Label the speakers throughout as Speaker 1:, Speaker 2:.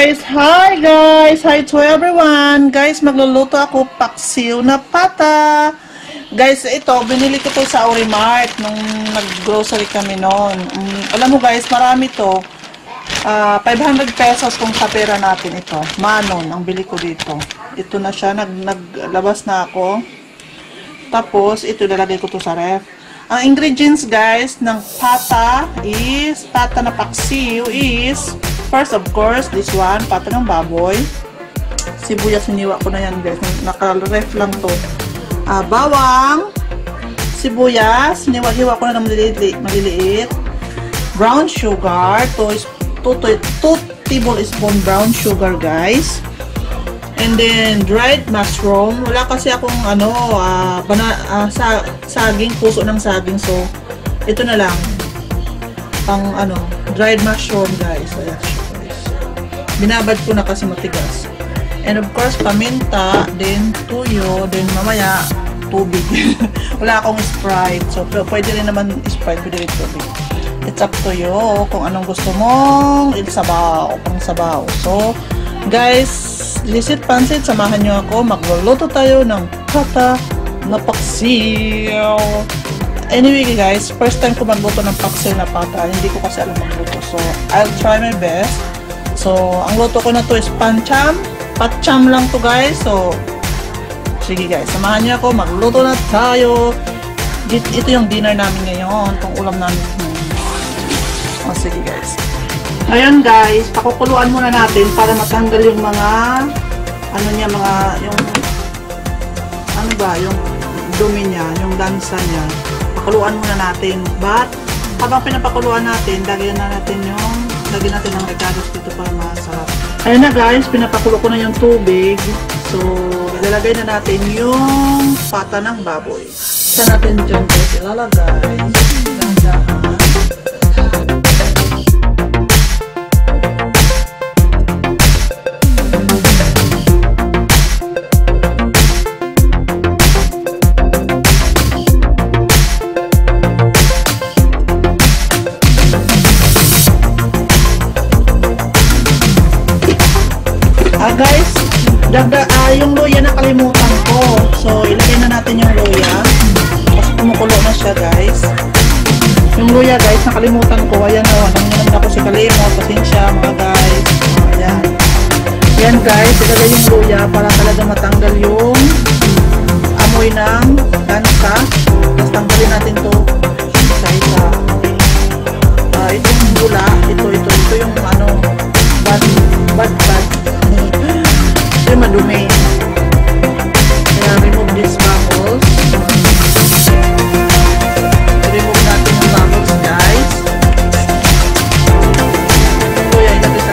Speaker 1: Hi to everyone. Guys, magluluto ako paksiw na pata. Guys, ito, binili ko to sa Aurimart nung nag-grocery kami noon. Alam mo guys, marami to. 500 pesos kung sa pera natin ito. Manon, ang bili ko dito. Ito na siya, naglabas na ako. Tapos, ito lalagay ko to sa ref. Ang ingredients guys ng pata na paksiw is, first of course, this one, pata ng baboy. Sibuyas, siniwa ko na yan guys. Naka-ref lang to. Bawang, sibuyas, siniwa-hiwa ko na ng maliliit. Brown sugar, 2 tablespoon brown sugar guys. And then, dried mushroom. Wala kasi akong saging, puso ng saging. So, ito na lang. Pang dried mushroom guys. Ayan siya guys. Binabad ko na kasi matigas. And of course, paminta, then tuyo, then mamaya, tubig. Wala akong Sprite. So, pwede rin naman Sprite, pwede rin tubig. It's up to you kung anong gusto mong isabaw, pang sabaw. So, guys, lisit pansit, samahan nyo ako. Magluluto tayo ng pata na paksiw. Anyway guys, first time ko magluto ng paksiw na pata. Hindi ko kasi alam magluto. So, I'll try my best. So, ang luto ko na to is pancham. Patcham lang to guys. So, sige guys, samahan nyo ako. Magluto na tayo. Ito yung dinner namin ngayon. Itong ulam namin ngayon. O, sige guys. Ngayon guys, pakukuluan muna natin para matanggal yung mga yung dumi niya, yung lansa niya. Pakuluan muna natin. But habang pinapakuluan natin, lagyan natin ng regalos dito para masarap. Ayun na guys, pinapakulo ko na yung tubig. So, ilalagay na natin yung pata ng baboy. Saan natin dyan guys ilalagay? Dahan-dahan. Guys, yung luya nakalimutan ko. So, ilagay na natin yung luya. Tapos kumukulo na siya guys. Yung luya guys, nakalimutan ko. Ayan o, nangyayang ako si kalimot. Pasensya mga guys. Ayan. Yan guys, ilagay yung luya para talaga matanggal yung amoy ng lansa. Tapos tanggalin natin to isa-isa. Itong gula, ito yung bad. Ito yung madumi. Kaya remove these bubbles. Remove natin yung bubbles guys. Ito yung ilagay sa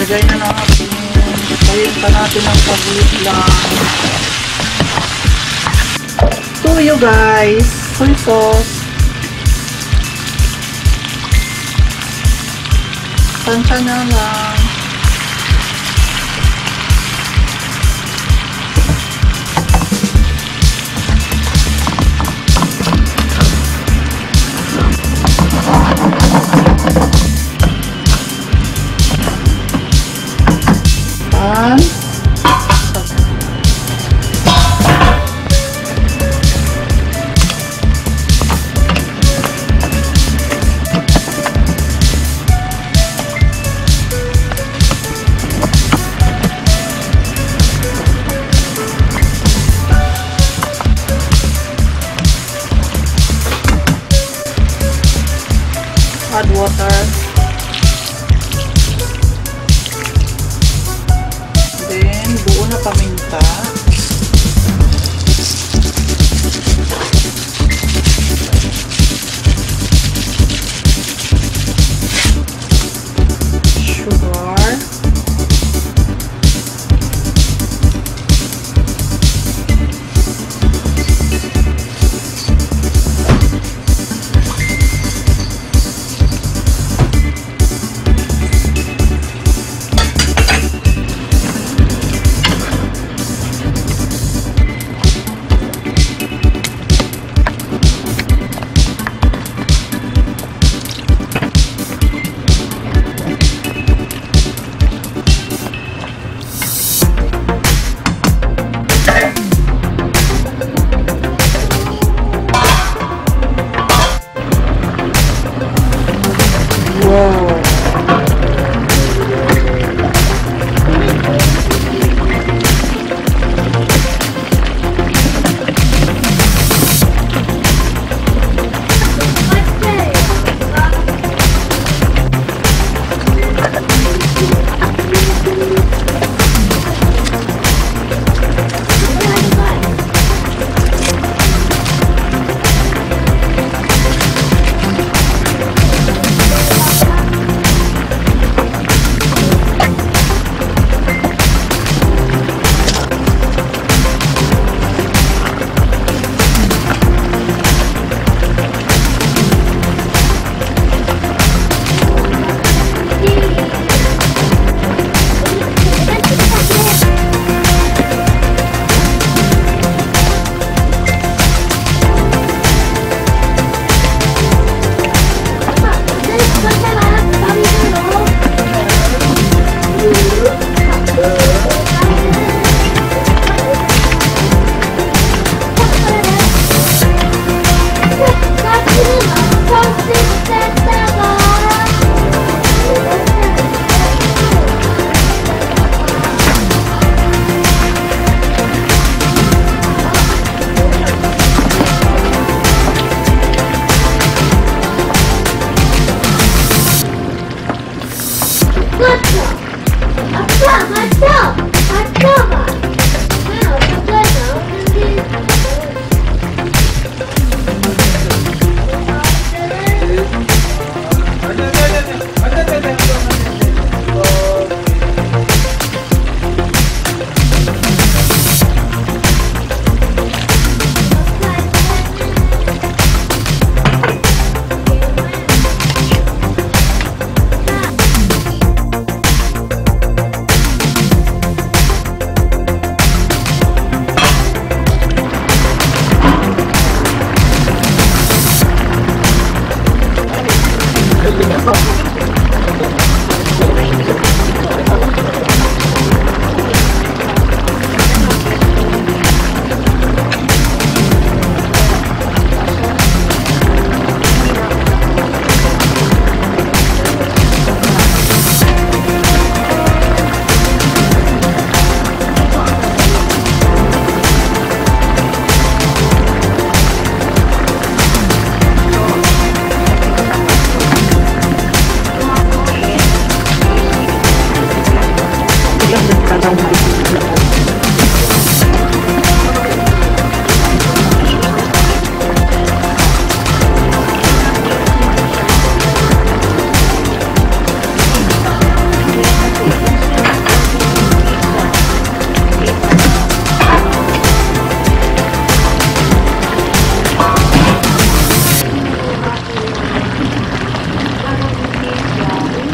Speaker 1: Lagay na natin. Tayin pa natin ang pag-wait lang. Tuyo guys. Soy sauce. Tansya na lang. Add water. Then, buo na paminta. Sugar.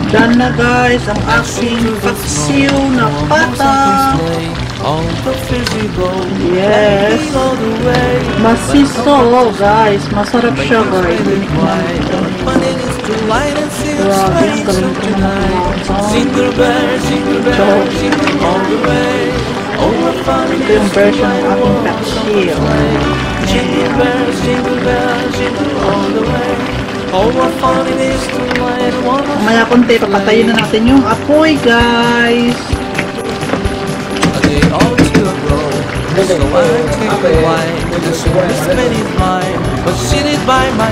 Speaker 1: Done na guys ang aking paksiw na pata. Yes. Masiso guys. Masarap siya guys. Grabe ang galing ko na ito yung version ng aking paksiw. Mamaya konti, papatayin na natin yung apoy guys.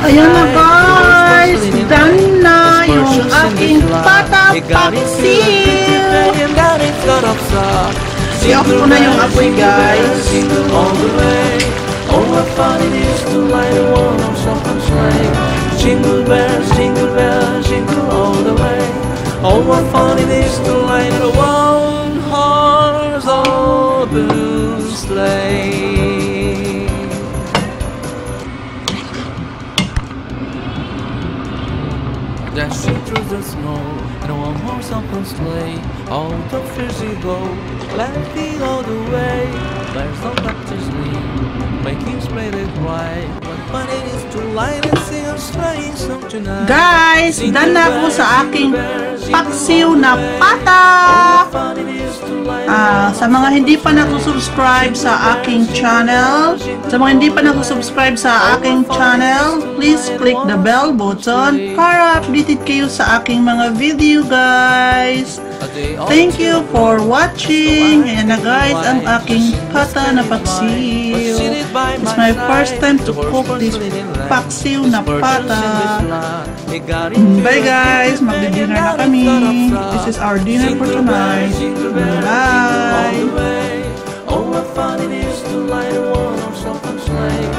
Speaker 1: Ayan na guys, done na yung aking pata paksiw. I-off ko na yung apoy guys. Jingle bells, jingle all the way. Oh, what fun it is to ride in a one-horse open sleigh. Dashing through the snow in a one-horse open sleigh. All the fizzy go, laughing all the way. There's no doctor's sleep, making sleigh they cry. What fun it is to ride and sing a sleigh song tonight. Guys, done na ako sa aking paksiw na pata. Sa mga hindi pa nagsusubscribe sa aking channel, please click the bell button para updated kayo sa aking mga video guys. Thank you for watching. Ayan na guys ang aking pata na paksiw. It's my first time to cook this paksiw na pata. Bye guys, magdi-dinner na kami. This is our dinner for tonight. Bye. Oh, what fun it is to light a warm, soft sleigh.